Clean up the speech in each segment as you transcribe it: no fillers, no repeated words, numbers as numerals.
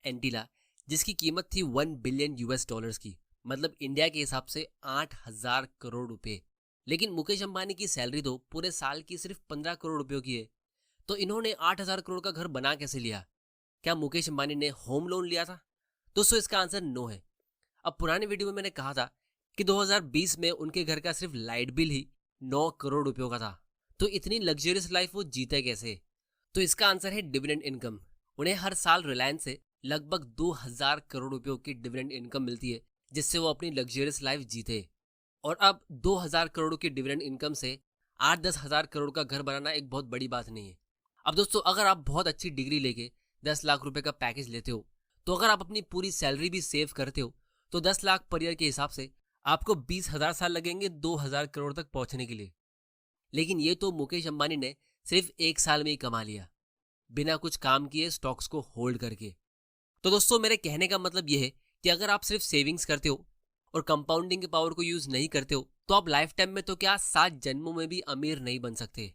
एंटीला, जिसकी कीमत थी 1 बिलियन US डॉलर्स की, मतलब इंडिया के हिसाब से 8,000 करोड़ रुपए। लेकिन मुकेश अंबानी की सैलरी तो पूरे साल की सिर्फ 15 करोड़ रुपयों की है, तो इन्होंने 8,000 करोड़ का घर बना कैसे लिया? क्या मुकेश अंबानी ने होम लोन लिया था? दोस्तों, इसका आंसर नो है। अब पुराने वीडियो में मैंने कहा था कि 2020 में उनके घर का सिर्फ लाइट बिल ही 9 करोड़ रुपयों का था, तो इतनी लग्जरियस लाइफ वो जीते कैसे? तो इसका आंसर है डिविडेंड इनकम। उन्हें हर साल रिलायंस से लगभग 2,000 करोड़ रुपयों की डिविडेंड इनकम मिलती है, जिससे वो अपनी लग्जरियस लाइफ जीते। और अब 2,000 करोड़ की डिविडेंड इनकम से 8-10 हज़ार करोड़ का घर बनाना एक बहुत बड़ी बात नहीं है। अब दोस्तों, अगर आप बहुत अच्छी डिग्री लेके 10 लाख रुपए का पैकेज लेते हो, तो अगर आप अपनी पूरी सैलरी भी सेव करते हो, तो 10 लाख पर ईयर के हिसाब से आपको 20,000 साल लगेंगे 2,000 करोड़ तक पहुंचने के लिए। लेकिन ये तो मुकेश अंबानी ने सिर्फ 1 साल में ही कमा लिया, बिना कुछ काम किए स्टॉक्स को होल्ड करके। तो दोस्तों, मेरे कहने का मतलब ये है कि अगर आप सिर्फ सेविंग्स करते हो और कंपाउंडिंग के पावर को यूज नहीं करते हो, तो आप लाइफ टाइम में तो क्या 7 जन्मों में भी अमीर नहीं बन सकते।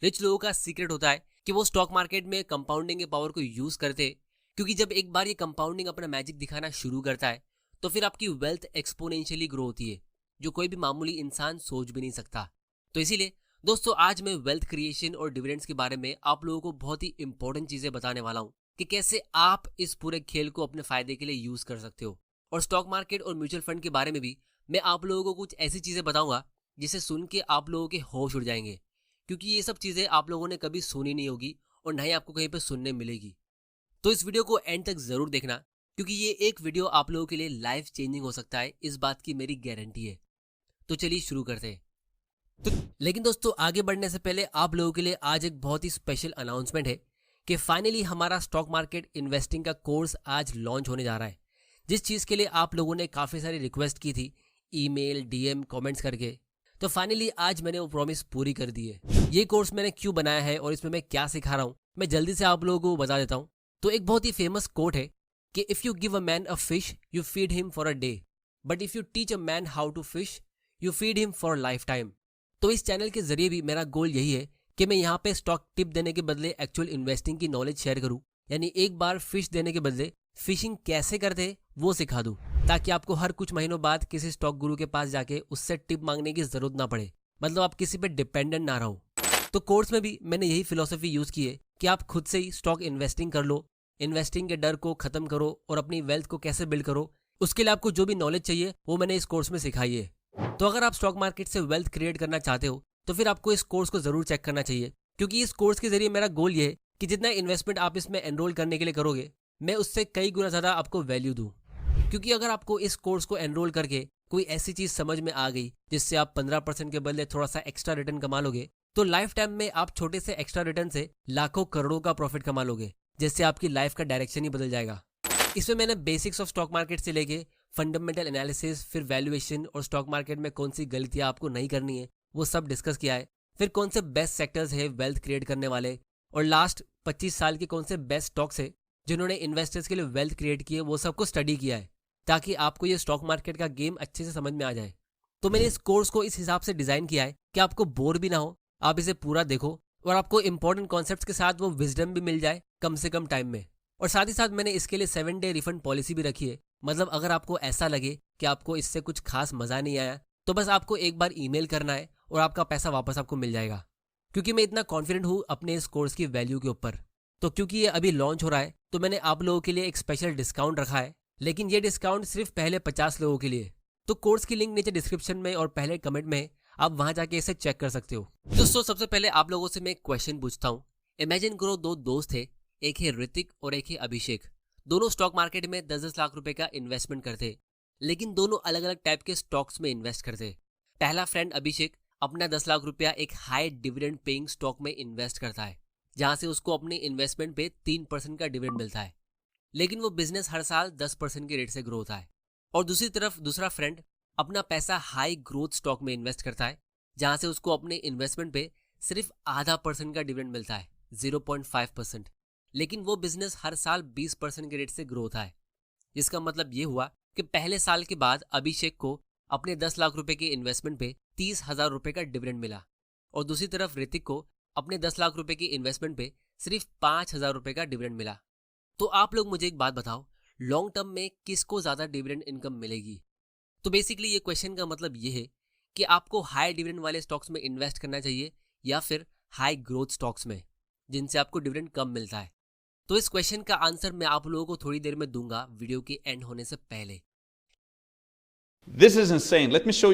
रिच लोगों का सीक्रेट होता है कि वो स्टॉक मार्केट में कंपाउंडिंग के पावर को यूज करते हैं, क्योंकि जब एक बार ये कंपाउंडिंग अपना मैजिक दिखाना शुरू करता है, तो फिर आपकी वेल्थ एक्सपोनेंशियली ग्रो होती है, जो कोई भी मामूली इंसान सोच भी नहीं सकता। तो इसीलिए दोस्तों, आज मैं वेल्थ क्रिएशन और डिविडेंड्स के बारे में आप लोगों को बहुत ही इंपॉर्टेंट चीजें बताने वाला हूँ कि कैसे आप इस पूरे खेल को अपने फायदे के लिए यूज कर सकते हो। और स्टॉक मार्केट और म्यूचुअल फंड के बारे में भी मैं आप लोगों को कुछ ऐसी चीजें बताऊंगा जिसे सुन के आप लोगों के होश उड़ जाएंगे, क्योंकि ये सब चीजें आप लोगों ने कभी सुनी नहीं होगी और ना ही आपको कहीं पर सुनने मिलेगी। तो इस वीडियो को एंड तक जरूर देखना, क्योंकि ये एक वीडियो आप लोगों के लिए लाइफ चेंजिंग हो सकता है, इस बात की मेरी गारंटी है। तो चलिए शुरू करते हैं। तो लेकिन दोस्तों, आगे बढ़ने से पहले आप लोगों के लिए आज एक बहुत ही स्पेशल अनाउंसमेंट है कि फाइनली हमारा स्टॉक मार्केट इन्वेस्टिंग का कोर्स आज लॉन्च होने जा रहा है, जिस चीज़ के लिए आप लोगों ने काफ़ी सारी रिक्वेस्ट की थी, ईमेल, डीएम, कमेंट्स करके। तो फाइनली आज मैंने वो प्रॉमिस पूरी कर दी है। ये कोर्स मैंने क्यों बनाया है और इसमें मैं क्या सिखा रहा हूँ, मैं जल्दी से आप लोगों को बता देता हूँ। तो एक बहुत ही फेमस कोट है कि if you give a man a fish you feed him for a day, but if you teach a man how to fish you feed him for lifetime. तो इस चैनल के जरिए भी मेरा गोल यही है कि मैं यहाँ पे स्टॉक टिप देने के बदले एक्चुअल इन्वेस्टिंग की नॉलेज शेयर करूँ, यानी एक बार फिश देने के बदले फिशिंग कैसे करते वो सिखा दूँ, ताकि आपको हर कुछ महीनों बाद किसी स्टॉक गुरु के पास जाके उससे टिप मांगने की जरूरत ना पड़े, मतलब आप किसी पे डिपेंडेंट ना रहो। तो कोर्स में भी मैंने यही फिलॉसफी यूज की है कि आप खुद से ही स्टॉक इन्वेस्टिंग कर लो, इन्वेस्टिंग के डर को खत्म करो और अपनी वेल्थ को कैसे बिल्ड करो, उसके लिए आपको जो भी नॉलेज चाहिए वो मैंने इस कोर्स में सिखाई है। तो अगर आप स्टॉक मार्केट से वेल्थ क्रिएट करना चाहते हो, तो फिर आपको इस कोर्स को जरूर चेक करना चाहिए, क्योंकि इस कोर्स के जरिए मेरा गोल ये है कि जितना इन्वेस्टमेंट आप इसमें एनरोल करने के लिए करोगे, मैं उससे कई गुना ज़्यादा आपको वैल्यू दूँ। क्योंकि अगर आपको इस कोर्स को एनरोल करके कोई ऐसी चीज़ समझ में आ गई जिससे आप 15% के बदले थोड़ा सा एक्स्ट्रा रिटर्न कमा लोगे, तो लाइफ टाइम में आप छोटे से एक्स्ट्रा रिटर्न से लाखों करोड़ों का प्रॉफिट कमा लोगे, जिससे आपकी लाइफ का डायरेक्शन ही बदल जाएगा। इसमें मैंने बेसिक्स ऑफ स्टॉक मार्केट से लेके फंडामेंटल एनालिसिस, फिर वैल्यूएशन और स्टॉक मार्केट में कौन सी गलतियां आपको नहीं करनी है वो सब डिस्कस किया है। फिर कौन से बेस्ट सेक्टर्स है वेल्थ क्रिएट करने वाले, और लास्ट 25 साल के कौन से बेस्ट स्टॉक्स है जिन्होंने इन्वेस्टर्स के लिए वेल्थ क्रिएट की है, वो सबको स्टडी किया है, ताकि आपको ये स्टॉक मार्केट का गेम अच्छे से समझ में आ जाए। तो मैंने इस कोर्स को इस हिसाब से डिजाइन किया है कि आपको बोर भी ना हो, आप इसे पूरा देखो और आपको इंपॉर्टेंट कॉन्सेप्ट्स के साथ वो विजडम भी मिल जाए कम से कम टाइम में। और साथ ही साथ मैंने इसके लिए 7 डे रिफंड पॉलिसी भी रखी है, मतलब अगर आपको ऐसा लगे कि आपको इससे कुछ खास मजा नहीं आया, तो बस आपको एक बार ईमेल करना है और आपका पैसा वापस आपको मिल जाएगा। क्योंकि मैं इतना कॉन्फिडेंट हूँ अपने इस कोर्स की वैल्यू के ऊपर, तो क्योंकि ये अभी लॉन्च हो रहा है, तो मैंने आप लोगों के लिए एक स्पेशल डिस्काउंट रखा है, लेकिन ये डिस्काउंट सिर्फ पहले 50 लोगों के लिए। तो कोर्स की लिंक नीचे डिस्क्रिप्शन में और पहले कमेंट में है, आप वहां जाके इसे चेक कर सकते हो। दोस्तों, सबसे पहले आप लोगों से मैं एक क्वेश्चन पूछता हूँ। इमेजिन करो 2 दोस्त थे, एक है ऋतिक और एक है अभिषेक। दोनों स्टॉक मार्केट में 10-10 लाख रुपए का इन्वेस्टमेंट करते, लेकिन दोनों अलग अलग टाइप के स्टॉक्स में इन्वेस्ट करते। पहला फ्रेंड अभिषेक अपना 10 लाख रुपया एक हाई डिविडेंड पेइंग स्टॉक में इन्वेस्ट करता है, जहां से उसको अपने इन्वेस्टमेंट पे 3% का डिविडेंड मिलता है, लेकिन वो बिजनेस हर साल 10% के रेट से ग्रो होता है। और दूसरी तरफ दूसरा फ्रेंड अपना पैसा हाई ग्रोथ स्टॉक में इन्वेस्ट करता है, जहां से उसको अपने इन्वेस्टमेंट पे सिर्फ आधा % का डिविडेंड मिलता है, 0.5%, लेकिन वो बिजनेस हर साल 20% के रेट से ग्रो होता है। जिसका मतलब ये हुआ कि पहले साल के बाद अभिषेक को अपने 10 लाख रुपए के इन्वेस्टमेंट पे 30,000 रुपए का डिविडेंड मिला, और दूसरी तरफ ऋतिक को अपने 10 लाख रुपए की इन्वेस्टमेंट पे सिर्फ 5,000 रुपए का डिविडेंड मिला। तो आप लोग मुझे एक बात बताओ, लॉन्ग टर्म में किसको ज़्यादा डिविडेंड इनकम मिलेगी? तो बेसिकली ये क्वेश्चन का मतलब ये है कि आपको हाई डिविडेंड वाले स्टॉक्स में इन्वेस्ट करना चाहिए या फिर हाई ग्रोथ स्टॉक्स में जिनसे आपको डिविडेंड कम मिलता है। तो इस क्वेश्चन का आंसर मैं आप लोगों को थोड़ी देर में दूंगा वीडियो के एंड होने से पहले। This is insane. Let me show you